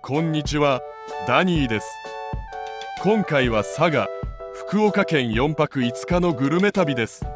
こんにちは、ダニーです。今回は佐賀、福岡県4泊5日のグルメ旅です。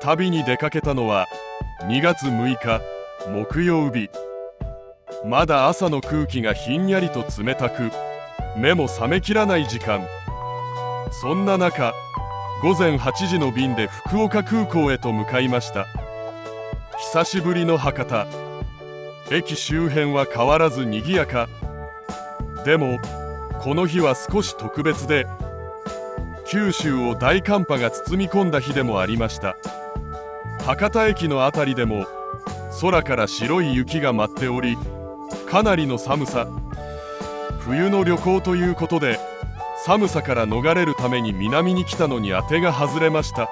旅に出かけたのは2月6日木曜日。まだ朝の空気がひんやりと冷たく、目も覚めきらない時間。そんな中、午前8時の便で福岡空港へと向かいました。久しぶりの博多。駅周辺は変わらず賑やか。でもこの日は少し特別で、九州を大寒波が包み込んだ日でもありました。博多駅の辺りでも空から白い雪が舞っており、かなりの寒さ。冬の旅行ということで、寒さから逃れるために南に来たのに当てが外れました。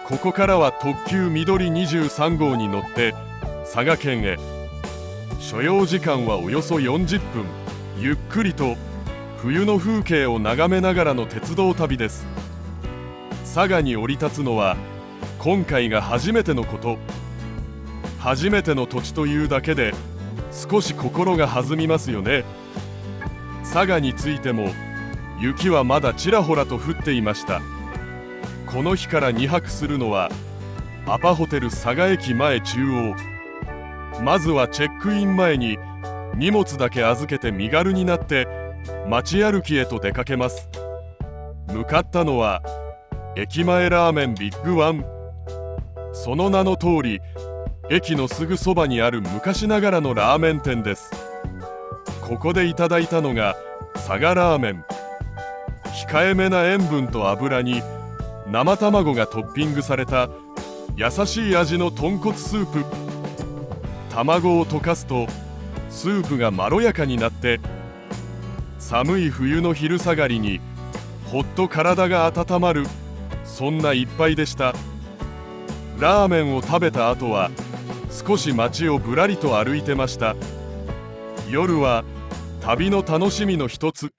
ここからは特急みどり23号に乗って佐賀県へ。所要時間はおよそ40分。ゆっくりと冬の風景を眺めながらの鉄道旅です。佐賀に降り立つのは今回が初めてのこと。初めての土地というだけで少し心が弾みますよね。佐賀に着いても雪はまだちらほらと降っていました。この日から2泊するのはアパホテル佐賀駅前中央。まずはチェックイン前に荷物だけ預けて身軽になって街歩きへと出かけます。向かったのは駅前ラーメンビッグワン。その名の通り、駅のすぐそばにある昔ながらのラーメン店です。ここでいただいたのが佐賀ラーメン。控えめな塩分と油に生卵がトッピングされた優しい味の豚骨スープ。卵を溶かすとスープがまろやかになって、寒い冬の昼下がりにほっと体が温まる、そんな一杯でした。ラーメンを食べた後は少し街をぶらりと歩いてました。夜は旅の楽しみの一つ、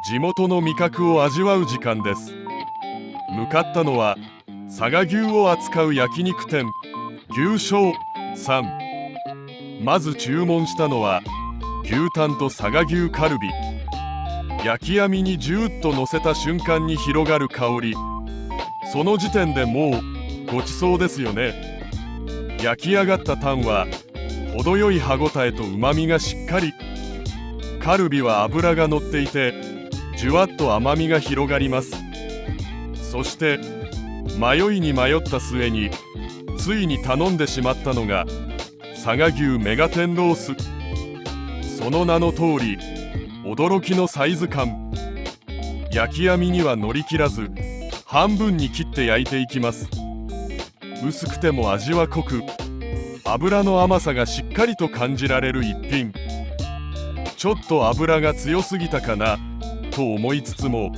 地元の味覚を味わう時間です。向かったのは佐賀牛を扱う焼肉店、牛将さん。まず注文したのは牛タンと佐賀牛カルビ。焼き網にジューッと乗せた瞬間に広がる香り。その時点でもうごちそうですよね。焼き上がったタンは程よい歯ごたえとうまみがしっかり。カルビは脂が乗っていてじゅわっと甘みが広がります。そして迷いに迷った末についに頼んでしまったのが佐賀牛メガテンロース。その名の通り驚きのサイズ感。焼き網には乗り切らず半分に切って焼いていきます。薄くても味は濃く、油の甘さがしっかりと感じられる一品。ちょっと油が強すぎたかなと思いつつも、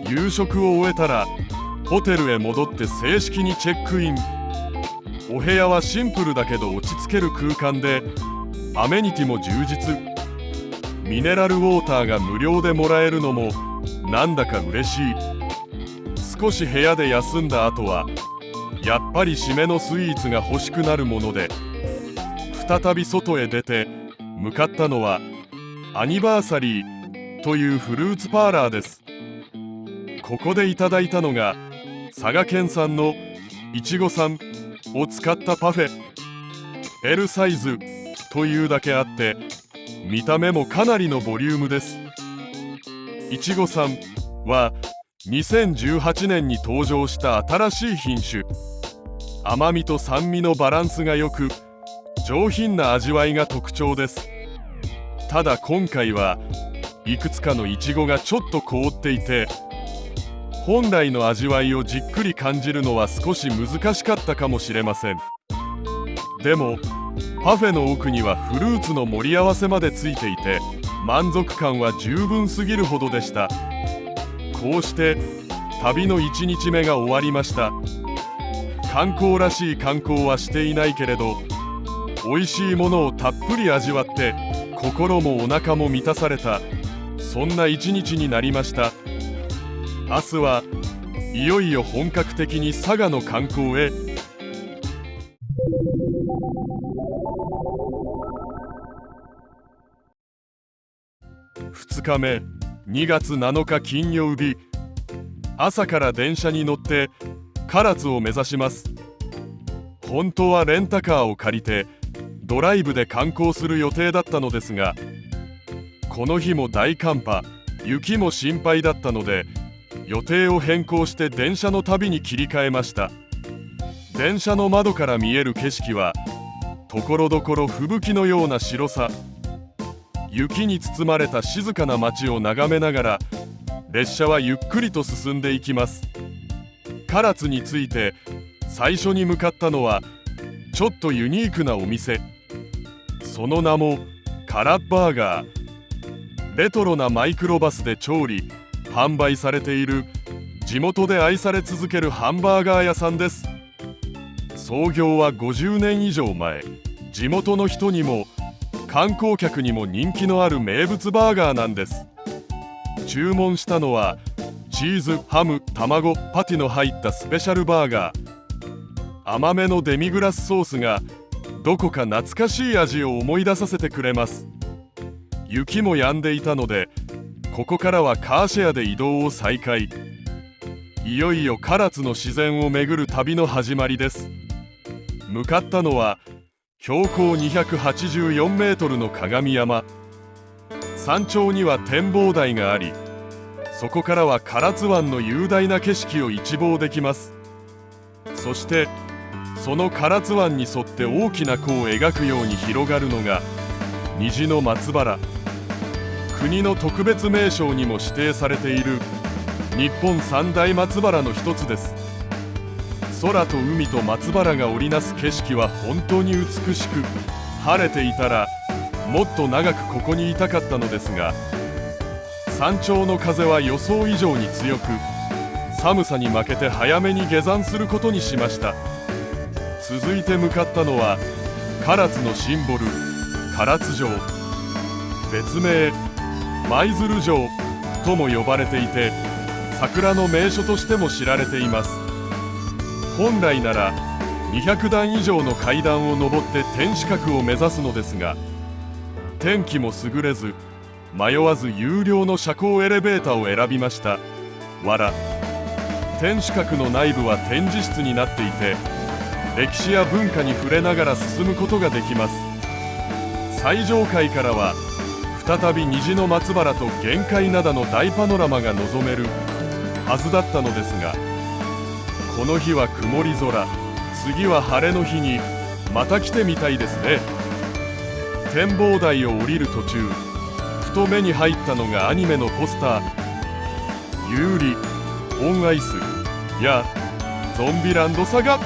夕食を終えたらホテルへ戻って正式にチェックイン。お部屋はシンプルだけど落ち着ける空間で、アメニティも充実。ミネラルウォーターが無料でもらえるのもなんだか嬉しい。少し部屋で休んだ後はやっぱり締めのスイーツが欲しくなるもので、再び外へ出て向かったのはアニバーサリーというフルーツパーラーです。ここでいただいたのが佐賀県産のいちごさんを使ったパフェ。 L サイズというだけあって見た目もかなりのボリュームです。いちごさんは2018年に登場した新しい品種。甘みと酸味のバランスが良く上品な味わいが特徴です。ただ今回はいくつかのいちごがちょっと凍っていて、本来の味わいをじっくり感じるのは少し難しかったかもしれません。でもパフェの奥にはフルーツの盛り合わせまでついていて、満足感は十分すぎるほどでした。こうして旅の1日目が終わりました。観光らしい観光はしていないけれど、美味しいものをたっぷり味わって心もお腹も満たされた、そんな一日になりました。明日はいよいよ本格的に佐賀の観光へ。2日目、2月7日金曜日、朝から電車に乗って唐津を目指します。本当はレンタカーを借りてドライブで観光する予定だったのですが、この日も大寒波、雪も心配だったので予定を変更して電車の旅に切り替えました。電車の窓から見える景色はところどころ吹雪のような白さ。雪に包まれた静かな街を眺めながら列車はゆっくりと進んでいきます。唐津に着いて最初に向かったのはちょっとユニークなお店。その名もカラッバーガー。レトロなマイクロバスで調理販売されている地元で愛され続けるハンバーガー屋さんです。創業は50年以上前。地元の人にも観光客にも人気のある名物バーガーなんです。注文したのはチーズ、ハム、卵、パティの入ったスペシャルバーガー。甘めのデミグラスソースがどこか懐かしい味を思い出させてくれます。雪も止んでいたのでここからはカーシェアで移動を再開。いよいよ唐津の自然を巡る旅の始まりです。向かったのは標高284メートルの鏡山。山頂には展望台があり、そこからは唐津湾の雄大な景色を一望できます。そしてその唐津湾に沿って大きな弧を描くように広がるのが虹の松原。国の特別名勝にも指定されている日本三大松原の一つです。空と海と松原が織りなす景色は本当に美しく、晴れていたらもっと長くここにいたかったのですが、山頂の風は予想以上に強く、寒さに負けて早めに下山することにしました。続いて向かったのは唐津のシンボル、唐津城。別名舞鶴城とも呼ばれていて、桜の名所としても知られています。本来なら200段以上の階段を上って天守閣を目指すのですが、天気も優れず迷わず有料の斜行エレベーターを選びました。天守閣の内部は展示室になっていて、歴史や文化に触れながら進むことができます。最上階からは再び虹の松原と玄界灘の大パノラマが望めるはずだったのですが、この日は曇り空、次は晴れの日にまた来てみたいですね。展望台を降りる途中、ふと目に入ったのがアニメのポスター。ユーリ、オンアイスやゾンビランドサガ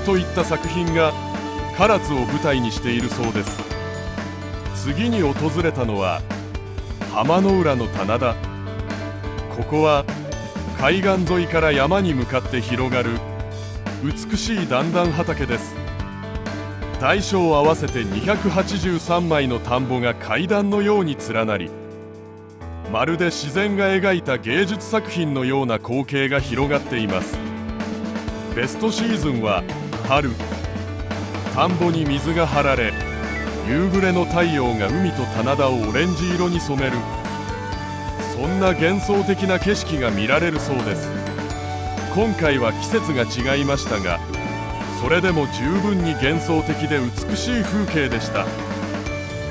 といった作品が唐津を舞台にしているそうです。次に訪れたのは浜の浦の棚田。ここは海岸沿いから山に向かって広がる美しい段々畑です。大小合わせて283枚の田んぼが階段のように連なり、まるで自然が描いた芸術作品のような光景が広がっています。ベストシーズンは春。田んぼに水が張られ、夕暮れの太陽が海と棚田をオレンジ色に染める、そんな幻想的な景色が見られるそうです。今回は季節が違いましたが、それでも十分に幻想的で美しい風景でした。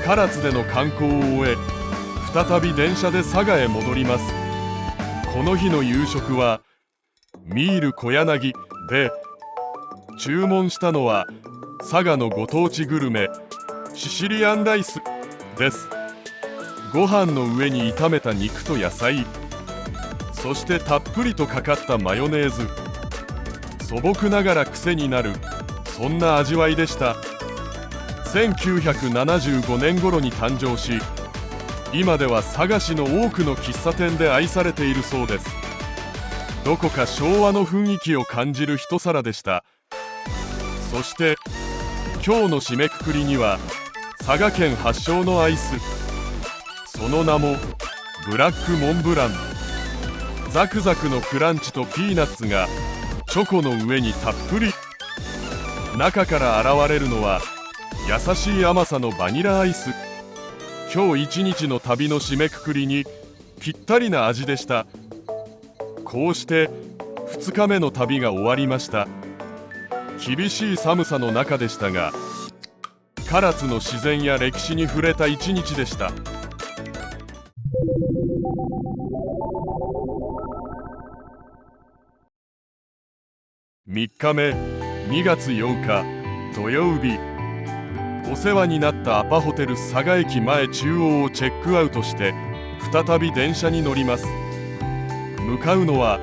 唐津での観光を終え、再び電車で佐賀へ戻ります。この日の夕食はミール小柳で、注文したのは佐賀のご当地グルメシシリアンライスです。ご飯の上に炒めた肉と野菜、そしてたっぷりとかかったマヨネーズ。素朴ながら癖になる、そんな味わいでした。1975年頃に誕生し、今では佐賀市の多くの喫茶店で愛されているそうです。どこか昭和の雰囲気を感じる一皿でした。そして今日の締めくくりには佐賀県発祥のアイス、その名もブラックモンブラン。ザクザクのクランチとピーナッツがチョコの上にたっぷり。中から現れるのは優しい甘さのバニラアイス。今日一日の旅の締めくくりにぴったりな味でした。こうして2日目の旅が終わりました。厳しい寒さの中でしたが、唐津の自然や歴史に触れた一日でした。3日目、2月8日土曜日。お世話になったアパホテル佐賀駅前中央をチェックアウトして再び電車に乗ります。向かうのは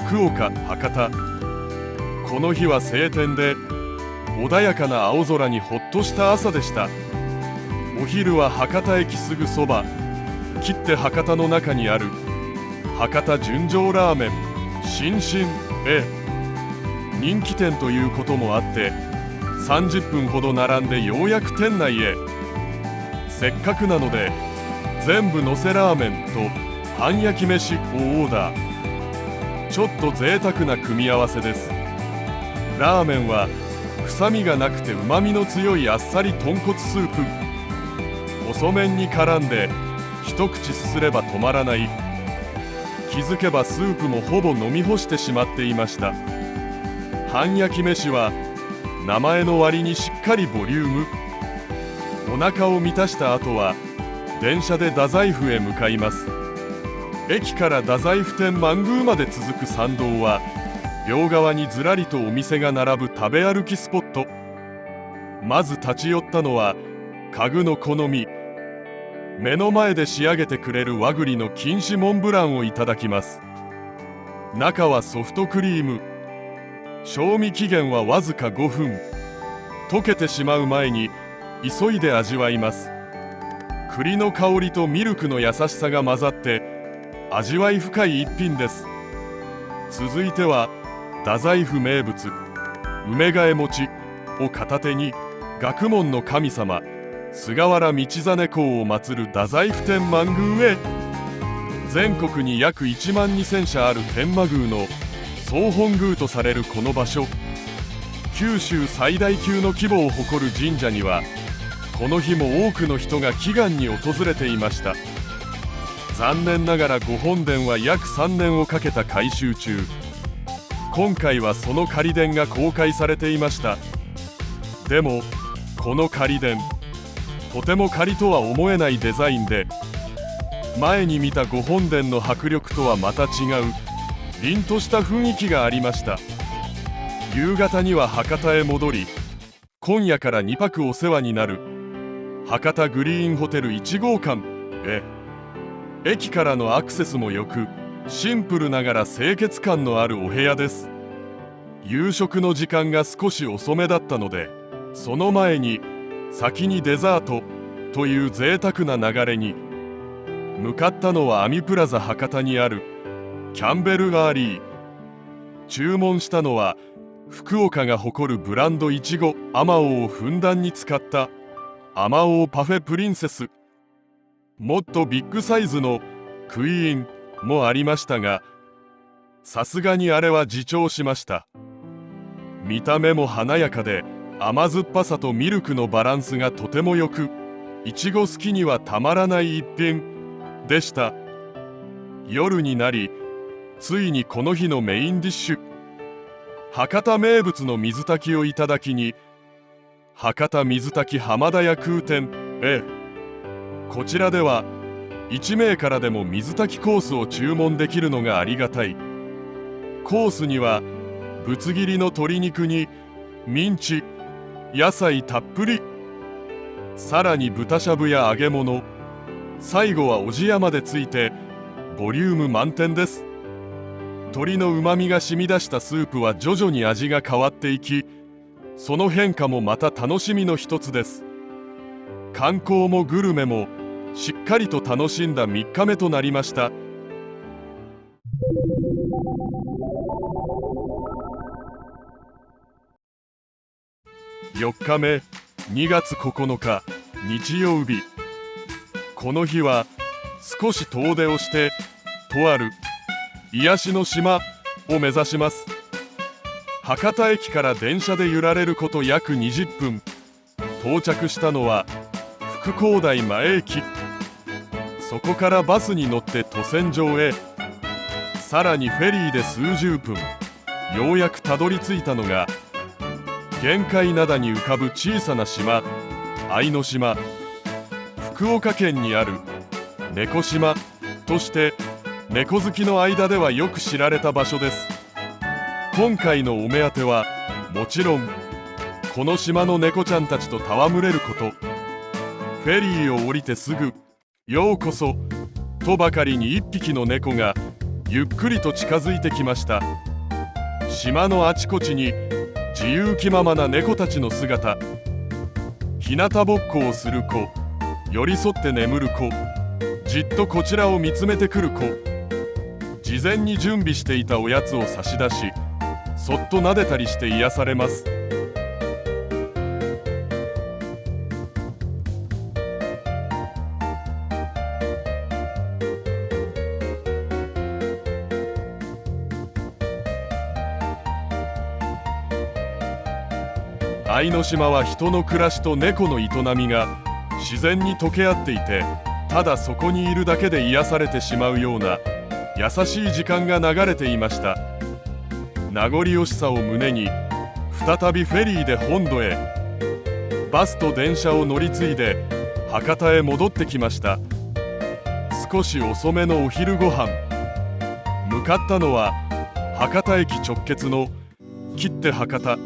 福岡・博多。この日は晴天で穏やかな青空にほっとした朝でした。お昼は博多駅すぐそば、切手博多の中にある博多純情ラーメン新進へ人気店ということもあって30分ほど並んでようやく店内へ。せっかくなので全部のせラーメンと半焼き飯をオーダー。ちょっと贅沢な組み合わせです。ラーメンは臭みがなくてうまみの強いあっさり豚骨スープ。細麺に絡んで一口すすれば止まらない。気づけばスープもほぼ飲み干してしまっていました。半焼き飯は名前の割にしっかりボリューム。お腹を満たした後は電車で太宰府へ向かいます。駅から太宰府天満宮まで続く参道は両側にずらりとお店が並ぶ食べ歩きスポット。まず立ち寄ったのは家具の好み。目の前で仕上げてくれる和栗の錦糸モンブランをいただきます。中はソフトクリーム。賞味期限はわずか5分。溶けてしまう前に急いで味わいます。栗の香りとミルクの優しさが混ざって味わい深い一品です。続いては太宰府名物梅替え餅を片手に学問の神様菅原道真公を祀る太宰府天満宮へ。全国に約1万2000社ある天満宮の総本宮とされるこの場所、九州最大級の規模を誇る神社にはこの日も多くの人が祈願に訪れていました。残念ながら御本殿は約3年をかけた改修中。今回はその仮殿が公開されていました。でもこの仮殿、とても仮とは思えないデザインで、前に見た御本殿の迫力とはまた違う凛とした雰囲気がありました。夕方には博多へ戻り、今夜から2泊お世話になる博多グリーンホテル1号館へ。駅からのアクセスも良く、シンプルながら清潔感のあるお部屋です。夕食の時間が少し遅めだったので、その前に先にデザートという贅沢な流れに。向かったのはアミプラザ博多にあるキャンベルアーリー。注文したのは福岡が誇るブランドいちごあまおうをふんだんに使ったあまおうパフェプリンセス。もっとビッグサイズのクイーンもありましたが、さすがにあれは自重しました。見た目も華やかで甘酸っぱさとミルクのバランスがとてもよく、いちご好きにはたまらない一品でした。夜になり、ついにこの日のメインディッシュ、博多名物の水炊きをいただきに博多水炊き浜田屋空店へ。こちらでは1名からでも水炊きコースを注文できるのがありがたい。コースにはぶつ切りの鶏肉にミンチ、野菜たっぷり、さらに豚しゃぶや揚げ物、最後はおじやまでついてボリューム満点です。鶏のうまみが染み出したスープは徐々に味が変わっていき、その変化もまた楽しみの一つです。観光もグルメもしっかりと楽しんだ3日目となりました。4日目、2月9日日曜日。この日は少し遠出をしてとある癒しの島を目指します。博多駅から電車で揺られること約20分。到着したのは福光台前駅。そこからバスに乗って渡船場へ、さらにフェリーで数十分、ようやくたどり着いたのが玄界灘に浮かぶ小さな島、相島。福岡県にある猫島として猫好きの間ではよく知られた場所です。今回のお目当てはもちろんこの島の猫ちゃんたちと戯れること。フェリーを降りてすぐ「ようこそ」とばかりに1匹の猫がゆっくりと近づいてきました。島のあちこちに自由気ままな猫たちの姿。日向ぼっこをする子、寄り添って眠る子、じっとこちらを見つめてくる子。事前に準備していたおやつを差し出し、そっと撫でたりして癒されます。相島は人の暮らしと猫の営みが自然に溶け合っていて、ただそこにいるだけで癒されてしまうような優しい時間が流れていました。名残惜しさを胸に再びフェリーで本土へ。バスと電車を乗り継いで博多へ戻ってきました。少し遅めのお昼ご飯。向かったのは博多駅直結の切手博多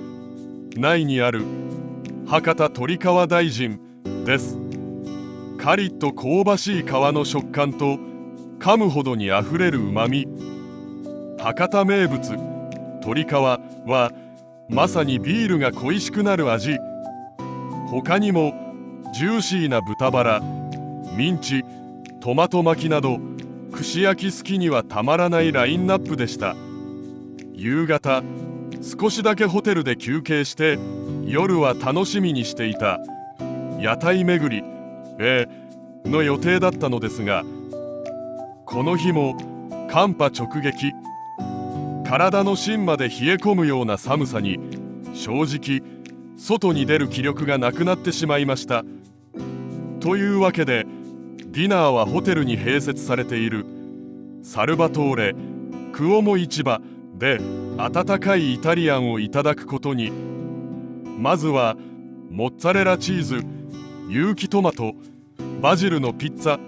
内にある博多鳥川大臣です。カリッと香ばしい皮の食感と噛むほどにあふれるうまみ。博多名物鳥川はまさにビールが恋しくなる味。他にもジューシーな豚バラ、ミンチ、トマト巻きなど串焼き好きにはたまらないラインナップでした。夕方少しだけホテルで休憩して夜は楽しみにしていた屋台巡りの予定だったのですが、この日も寒波直撃。体の芯まで冷え込むような寒さに正直外に出る気力がなくなってしまいました。というわけでディナーはホテルに併設されているサルバトーレクオモ市場で温かいイタリアンをいただくことに。まずはモッツァレラチーズ、有機トマト、バジルのピッツァ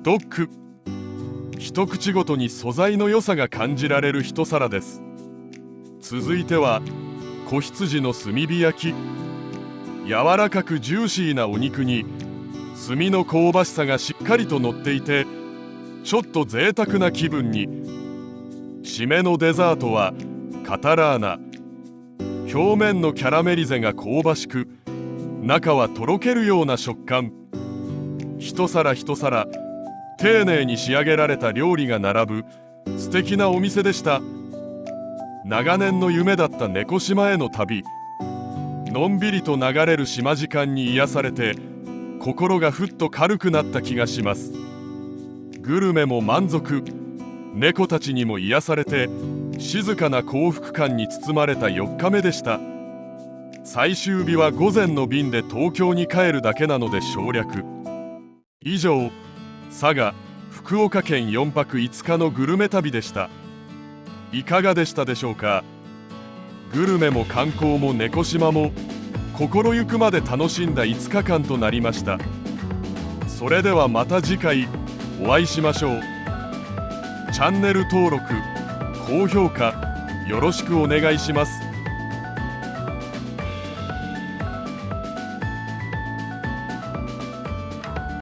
ドッグ。一口ごとに素材の良さが感じられる一皿です。続いては子羊の炭火焼き。柔らかくジューシーなお肉に炭の香ばしさがしっかりと乗っていて、ちょっと贅沢な気分に。締めのデザートはカタラーナ。表面のキャラメリゼが香ばしく、中はとろけるような食感。一皿一皿丁寧に仕上げられた料理が並ぶ素敵なお店でした。長年の夢だった猫島への旅。のんびりと流れる島時間に癒されて心がふっと軽くなった気がします。グルメも満足、猫たちにも癒されて静かな幸福感に包まれた4日目でした。最終日は午前の便で東京に帰るだけなので省略。以上、佐賀・福岡県4泊5日のグルメ旅でした。いかがでしたでしょうか。グルメも観光も猫島も心ゆくまで楽しんだ5日間となりました。それではまた次回お会いしましょう。チャンネル登録、高評価よろしくお願いします。